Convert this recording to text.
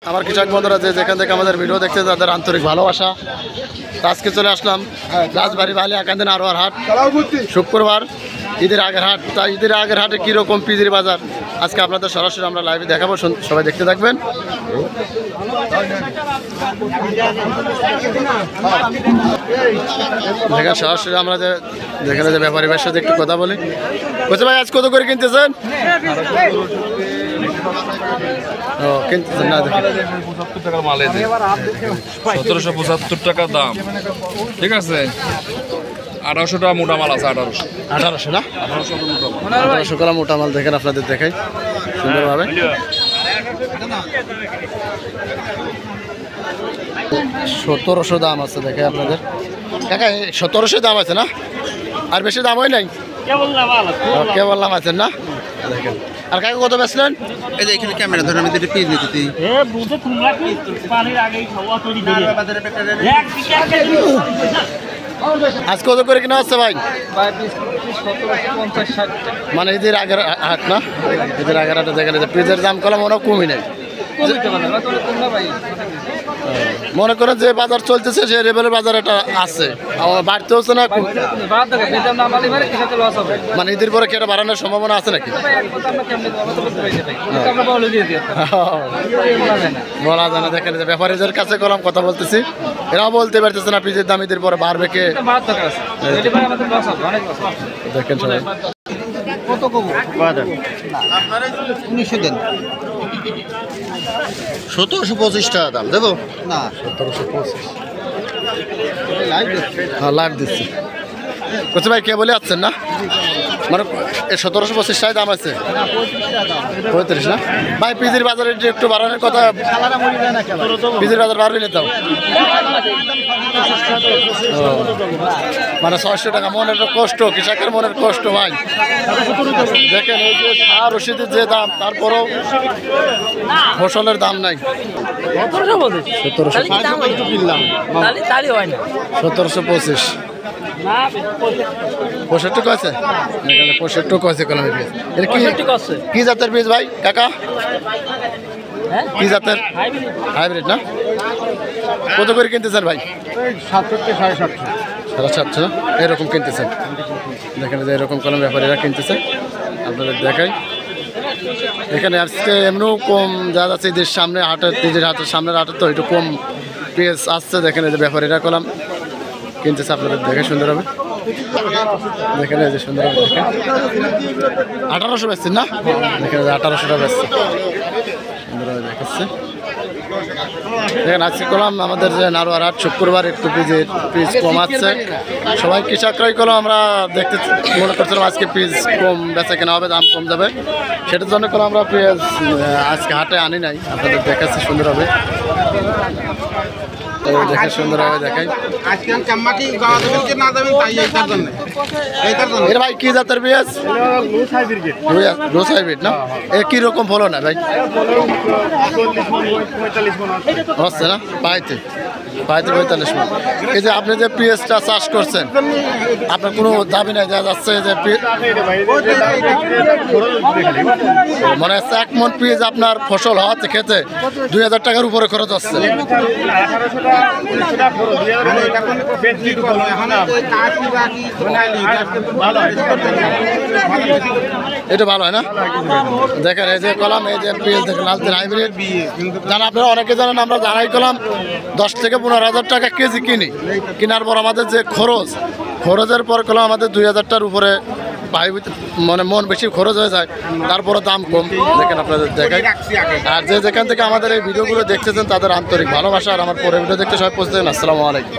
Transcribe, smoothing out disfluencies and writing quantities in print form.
আমার কৃষক বন্ধুরা যেখান থেকে আমাদের ভিডিও দেখতে তাদের আন্তরিক ভালোবাসা। আজকে চলে আসলাম রাজবাড়ী বালি আকান্দিন আরোয়ার হাট, শুক্রবার ঈদের আগের হাট। তাই ঈদের আগের হাটে কীরকম পিজির বাজার আজকে আপনাদের সরাসরি আমরা লাইভে দেখাবো, সবাই দেখতে থাকবেন। দেখেন সরাসরি আমরা যেখানে যে ব্যাপারী ভাইয়ের সাথে একটু কথা বলি। বলছে ভাই আজ কত করে কিনতেছেন? ও কিনতেছেন না, দেখেন 75 টাকার মাল, 1775 টাকা দাম। ঠিক আছে, 1800 টাকা মোটা মাল আছে। 1800 না, 1800 করা মোটা মাল। দেখেন আপনাদের দেখাই সুন্দরভাবে। 1700 দাম আছে, দেখে আপনাদের কাকা 1700 দাম আছে না, আর বেশি দাম হয় নাই, কেবল নাম আছেন না। দেখেন আর কাকা কত বেচলেন? এই যে এখানে ক্যামেরা ধরে আমি দুটো পিস নিতেছি। আজ কত করে কিনা হচ্ছে ভাই? মানে ঈদের আগের হাট না, ঈদের আগের হাটে দেখেন যে পিসের দাম কলা মনে কমই নেই। মনে করেন যে বাজার চলতেছে সে লেভেলের বাজার এটা আছে, বাড়তে হচ্ছে না। মানে ঈদের পরে কি এটা বাড়ানোর সম্ভাবনা আছে নাকি? বলা যায় না। দেখেন যে ব্যাপারীদের কাছে কলম কথা বলতেছি, এরাও বলতে পারতেছে না পিসের দাম ঈদের পরে বাড়বে কে। দেখেন সবাই কত কম 1900 দেন, 1725 টাকা দাম দেবো না 1725। হ্যাঁ লাইভ দিচ্ছি। বলছি ভাই কে বলে আসছেন না, মানে 1725 টাকা দাম আছে, 35 না ভাই। পিজির বাজারে একটু বাড়ানোর কথা, পিজির বাজার বাড়বে না তাও, মানে 600 টাকা। মনের কষ্ট, কৃষকের মনের কষ্ট ভাই। দেখেন এই যে সার ওষুধের যে দাম, তারপরও ফসলের দাম নাই। 1725 65 আছে, 65 আছে কলমের বীজ। এর কি জাতের বীজ ভাই কাকা? কি জাতের? হাইব্রিড না। কত করে কিনতেছেন ভাই? 750 না, এরকম কিনতেছেন। দেখেন যে এরকম কলম ব্যাপারীরা কিনতেছে, আপনাদের দেখাই। এখানে আজকে এমনিও কম যা যাচ্ছে ঈদের সামনে হাটের, ঈদের হাটের সামনের হাটের তো একটু কম পেঁয়াজ আসছে। দেখেন এই যে ব্যাপারীরা কলম কিনতেছে, আপনাদের দেখে সুন্দর হবে। দেখেন এই যে সুন্দর হবে, দেখেন 1800 বেচছেন না, দেখেন 1800 টাকা বেচছে, সুন্দরভাবে দেখাচ্ছে। দেখেন আজকে কলম আমাদের যে নারোয়ার হাট শুক্রবার একটু পিস কমাচ্ছে। সবাই কৃষকরাই কলম আমরা দেখতে মনে করছিলাম আজকে পিস কম বেচা কেনা হবে, দাম কম যাবে, সেটার জন্য কলম আমরা পেঁয়াজ আজকে হাটে আনি নাই। আপনাদের দেখাচ্ছি সুন্দর হবে, দেখে সুন্দর হবে দেখাই। এর ভাই কি জাতের পেঁয়াজ? রোজ হাইব্রিড না। এ কিরকম ফলন না ভাই? হচ্ছে না পাইতে 45 মণ। এই যে আপনি যে পেঁয়াজটা চাষ করছেন, আপনার কোনো দাবি নাই যা যাচ্ছে যে মনে হচ্ছে 1 মণ পেঁয়াজ আপনার ফসল হওয়াতে খেতে 2000 টাকার উপরে খরচ হচ্ছে। এটা ভালো হয় না। দেখেন এই যে কলম, এই যে পেঁয়াজ দেখেন লালচে হাইব্রিড জানা, আপনারা অনেকে জানেন, আমরা জানাই কলম 10 থেকে 15,000 টাকা কেজি কিনি। কেনার পর আমাদের যে খরচের পর কলম আমাদের 2000 টাকার উপরে মানে মন বেশি খরচ হয়ে যায়, তারপরে দাম কম। দেখেন আপনাদের দেখাই। আর যেখান থেকে আমাদের এই ভিডিওগুলো দেখতেছেন তাদের আন্তরিক ভালোবাসা। আর আমার পরে ভিডিও দেখতে সবাই পৌঁছে দেন। আসসালামু আলাইকুম।